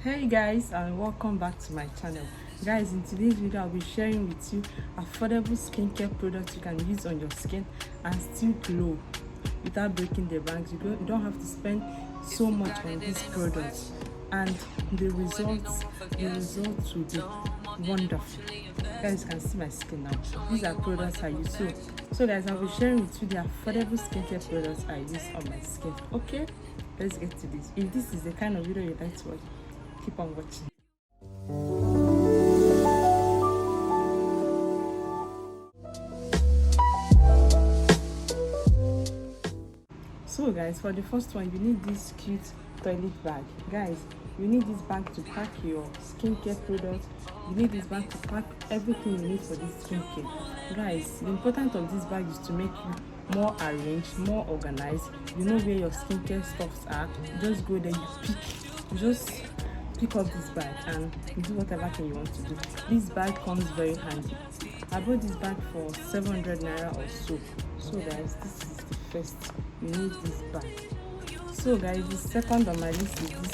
Hey guys, and welcome back to my channel. Guys, in today's video I'll be sharing with you affordable skincare products you can use on your skin and still glow without breaking the banks. You don't have to spend so much on these products, and the results will be wonderful. Guys, you can see my skin now. These are products I use. So guys, I'll be sharing with you the affordable skincare products I use on my skin. Okay, let's get to this. If this is the kind of video you like to watch, keep on watching. So guys, for the first one, you need this cute toilet bag. Guys, you need this bag to pack your skincare products. You need this bag to pack everything you need for this skincare. Guys, the importance of this bag is to make you more arranged, more organized. You know where your skincare stuffs are. You just go there, you just pick up this bag and do whatever thing you want to do. This bag comes very handy. I bought this bag for 700 naira or so. So guys, this is the first. You need this bag. So guys, the second on my list is this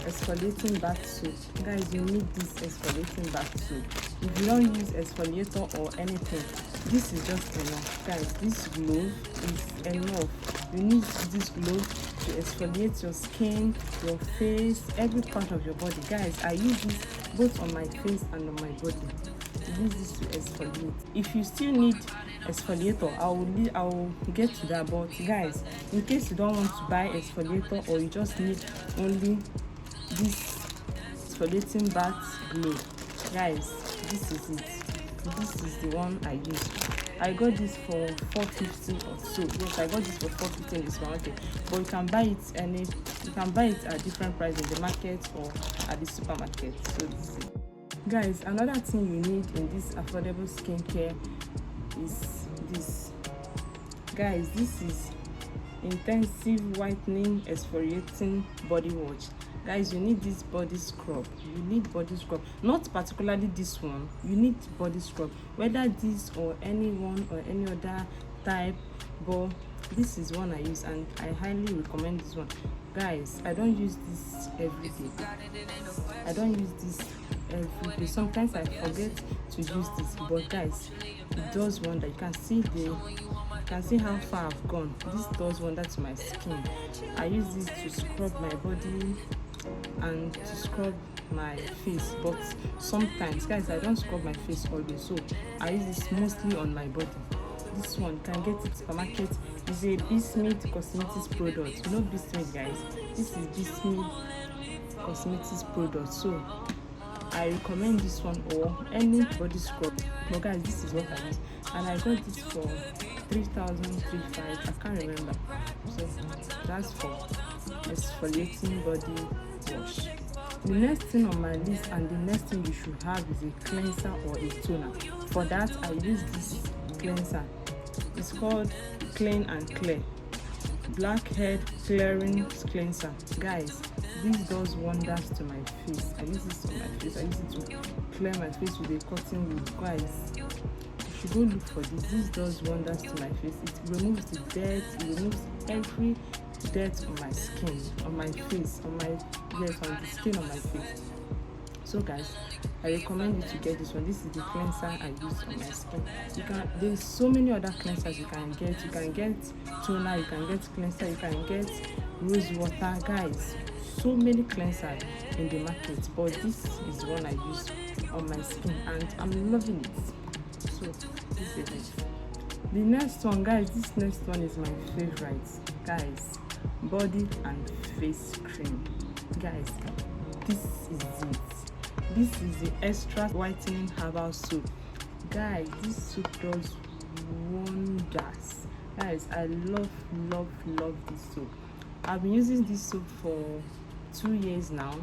exfoliating bath soap. Guys, you need this exfoliating bath soap. If you don't use exfoliator or anything, this is just enough. Guys, this glove is enough. You need this glove to exfoliate your skin, your face, every part of your body. Guys, I use this both on my face and on my body. I use this to exfoliate. If you still need exfoliator, I will get to that. But guys, in case you don't want to buy exfoliator or you just need only this exfoliating bath glove, guys, this is it. This is the one I use. I got this for 450 or so. Yes, I got this for 450 in the supermarket, but you can buy it at different price in the market or at the supermarket. So this is it. Guys, another thing you need in this affordable skincare is this. Guys, this is intensive whitening exfoliating body wash. Guys, you need this body scrub. You need body scrub, not particularly this one. You need body scrub, whether this or any one or any other type, but this is one I use and I highly recommend this one. Guys, I don't use this every day. Sometimes I forget to use this, but guys, it does wonder. You can see how far I've gone. This does wonder to my skin. I use this to scrub my body and to scrub my face, but sometimes, guys, I don't scrub my face always, so I use this mostly on my body. This one you can get it supermarket. It's a Smith cosmetics product. You know Smith, guys, this is Smith cosmetics product, so I recommend this one or any body scrub. But guys, this is what I use, and I got this for 3,350. I can't remember. So that's for exfoliating body wash. The next thing on my list, and the next thing you should have, is a cleanser or a toner. For that, I use this cleanser. It's called Clean and Clear Blackhead Clearing Cleanser. Guys, this does wonders to my face. I use this on my face. I use it to clear my face with a cotton wool. Guys, you should go look for this. This does wonders to my face. It removes the dirt. It removes every dirt on my skin, on my face, on the skin on my face. So guys, I recommend you to get this one. This is the cleanser I use on my skin. There's so many other cleansers you can get. You can get toner, you can get cleanser, you can get rose water. Guys, so many cleansers in the market, but this is one I use on my skin and I'm loving it. So this is it. The next one, guys, this next one is my favorite. Guys, body and face cream. Guys, this is it. This is the extra whitening herbal soap. Guys, this soap does wonders. Guys, I love this soap. I've been using this soap for 2 years now,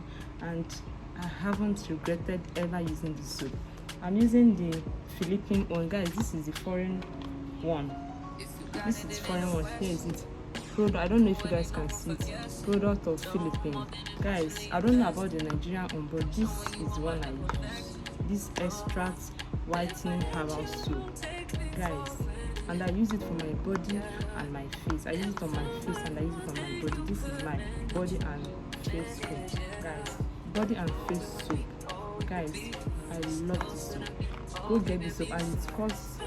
and I haven't regretted ever using this soap. I'm using the Philippine one. Guys, this is the foreign one. This is foreign one. Here is it. Product, I don't know if you guys can see it. Product of Philippines. Guys, I don't know about the Nigerian one, but this is one I use. This extract whitening herbal soap. Guys, and I use it for my body and my face. I use it on my face and I use it on my body. This is my body and face cream. Guys, body and face soap. Guys, I love this soap. Go get this soap, and it costs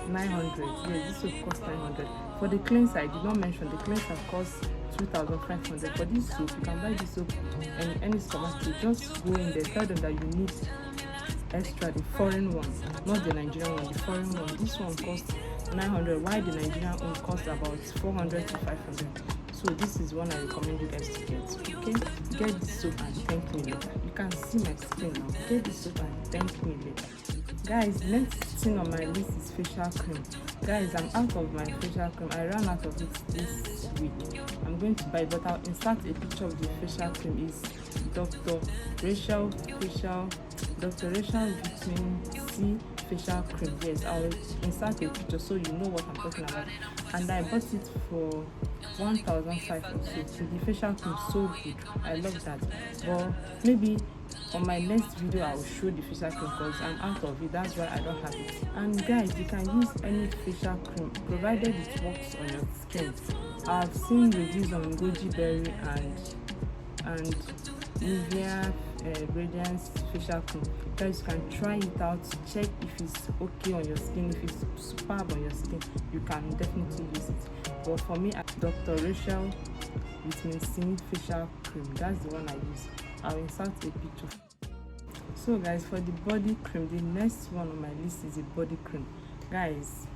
900. Yes, this soap costs 900. For the cleanser, I did not mention the cleanser costs 2,500. For this soap, you can buy this soap in any supermarket. Just go in there, tell them that you need extra, the foreign one, not the Nigerian one, the foreign one. This one costs 900, while the Nigerian one costs about 400 to 500. So this is one I recommend you guys to get. Okay, get this soap and thank me later. You can see my skin now. Get this soap and thank me later. Guys, next thing on my list is facial cream. Guys, I'm out of my facial cream. I ran out of it this week. I'm going to buy, but I'll insert a picture of the facial cream. Is Dr. Rachel Vitamin C facial cream. Yes, I'll insert a picture so you know what I'm talking about. And I bought it for 1,500 or so. The facial cream is so good. I love that. But maybe on my next video I will show the facial cream because I'm out of it. That's why I don't have it. And guys, you can use any facial cream provided it works on your skin. I've seen reviews on goji berry and Nivea Radiance facial cream. Guys, you can try it out, check if it's okay on your skin. If it's superb on your skin, you can definitely use it. But for me, Dr. Rachel Vitamin C facial cream, that's the one I use. I'll insert a picture. So guys, for the body cream, the next one on my list is a body cream. Guys,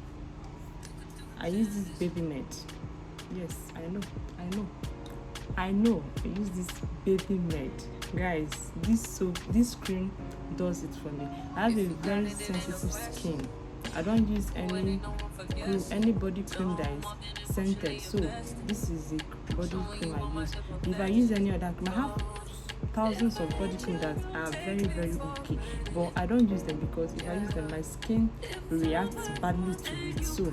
I use this Baby Med. Yes, I know. I use this Baby Med. Guys, this cream does it for me. I have a very sensitive skin. I don't use any body cream that is scented. So this is the body cream I use. If I use any other cream, I have thousands of body cream that are very, very okay, but I don't use them because if I use them, my skin reacts badly to it. So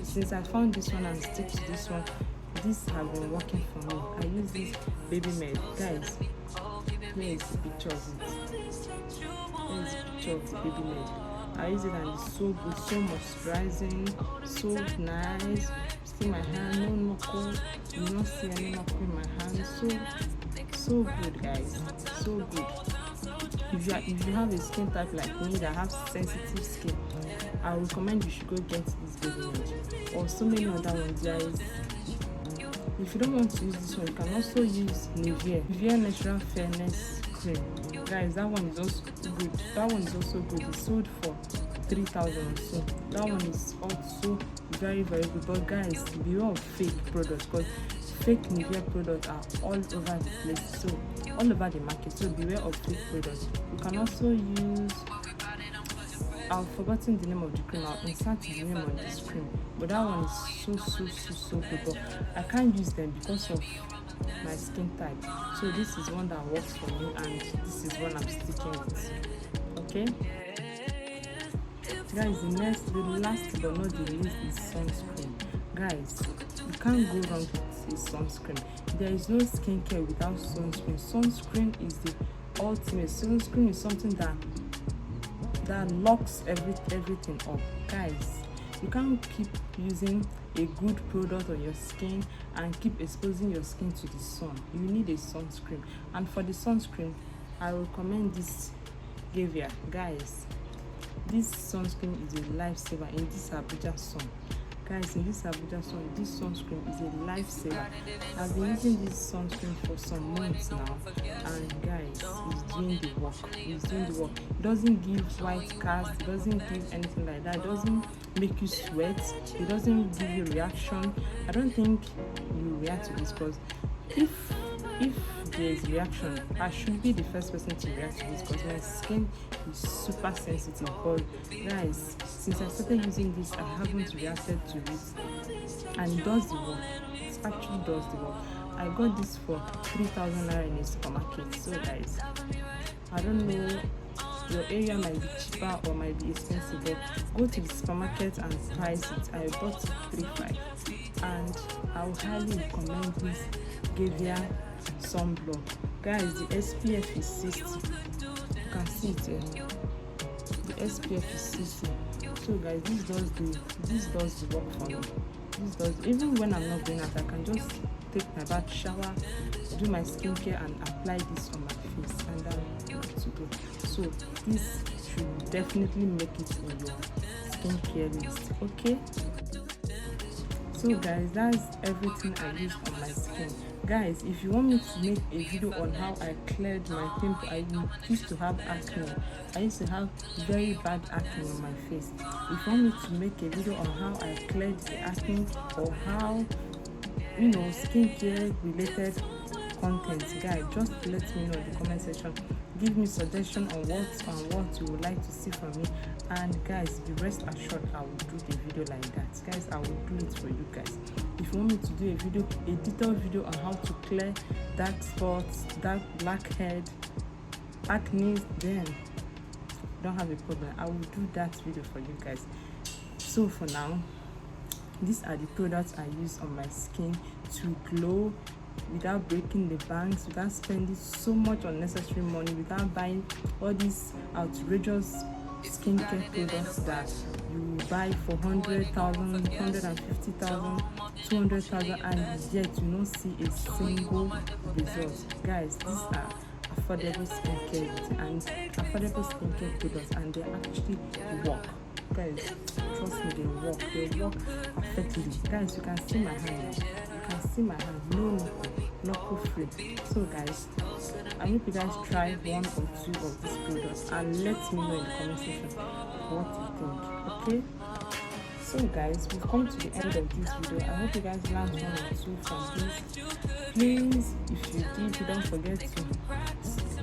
since I found this one and stick to this one, this has been working for me. I use this Baby Med. Guys, here is the picture of it. Here is the picture of the Baby Med. I use it and it's so good, so moisturizing, so nice. See my hand, no knuckle. You don't see any knuckle in my hand. So good, guys, so good. If you have a skin type like me that have sensitive skin, I recommend you should go get this Baby Med or so many other ones, guys. If you don't want to use this one, you can also use Nivea Natural Fairness Cream. Guys, that one is also good. It's sold for 3,000 or so. That one is also very, very good. But guys, beware of fake products because fake Nivea products are all over the place, so all over the market. So beware of fake products. You can also use, I've forgotten the name of the cream. I'll insert the name of this cream. But that one is so good. But I can't use them because of my skin type. So this is one that works for me, and this is one I'm sticking with. Okay, guys, the last but not the least is sunscreen. Guys, you can't go wrong with a sunscreen. There is no skincare without sunscreen. Sunscreen is the ultimate. Sunscreen is something that locks everything up. Guys, you can't keep using a good product on your skin and keep exposing your skin to the sun. You need a sunscreen, and for the sunscreen, I recommend this Gavia. Guys, this sunscreen is a lifesaver in this Abuja sun. Guys, in this Abuja sun, this sunscreen is a lifesaver. I've been using this sunscreen for some months now, and guys, it's doing the work. It doesn't give white cast, it doesn't give anything like that. It doesn't make you sweat, it doesn't give you reaction. I don't think you react to this because if there is reaction, I should be the first person to react to this because my skin is super sensitive. But guys, since I started using this, I haven't reacted to it, and it does the work. It actually does the work. I got this for 3,000 naira in a supermarket. So guys, I don't know, your area might be cheaper or might be expensive, but go to the supermarket and price it. I bought it 3,500, and I would highly recommend this Gavia sunblock. Guys, the SPF is 60. You can see it here. The SPF is 60. So guys, this does the work for me. Even when I'm not going out, I can just take my bath, shower, do my skincare, and apply this on my face. So this should definitely make it in your skincare list. Okay, so guys, that's everything I use on my skin. Guys, if you want me to make a video on how I cleared my pimple, I used to have acne. I used to have very bad acne on my face. If you want me to make a video on how I cleared the acne, or how, skincare related content, guys, just let me know in the comment section. Give me suggestion on what you would like to see from me, and guys, be rest assured I will do the video like that. Guys, I will do it for you guys. If you want me to do a detailed video on how to clear dark spots, dark blackhead, acne, then don't have a problem, I will do that video for you guys. So for now, these are the products I use on my skin to glow without breaking the banks, without spending so much unnecessary money, without buying all these outrageous skincare products that you buy for 100,000, 150,000, 200,000, and yet you don't see a single result. Guys, these are affordable skincare and affordable skincare products, and they actually work. Guys, trust me, they work perfectly. Guys, you can see my hand. No knuckle free. So guys, I hope you guys try one or two of these products and let me know in the comment section what you think. Okay, so guys, we've come to the end of this video. I hope you guys learned one or two from this. Please, if you did, don't forget to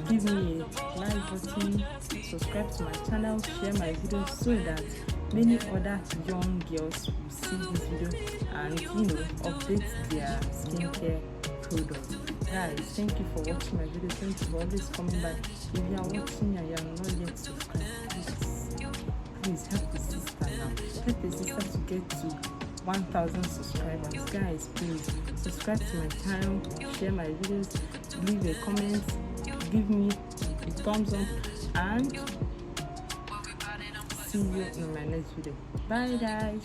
give me a like button, subscribe to my channel, share my videos so that many other young girls will see this video and update their skincare products. Guys, thank you for watching my video. Thank you for always coming back. If you are watching and you are not yet subscribed, please help the sister now. Help the sister to get to 1,000 subscribers. Guys, please subscribe to my channel, share my videos, leave a comment, give me a thumbs up, and see you in my next video. Bye guys.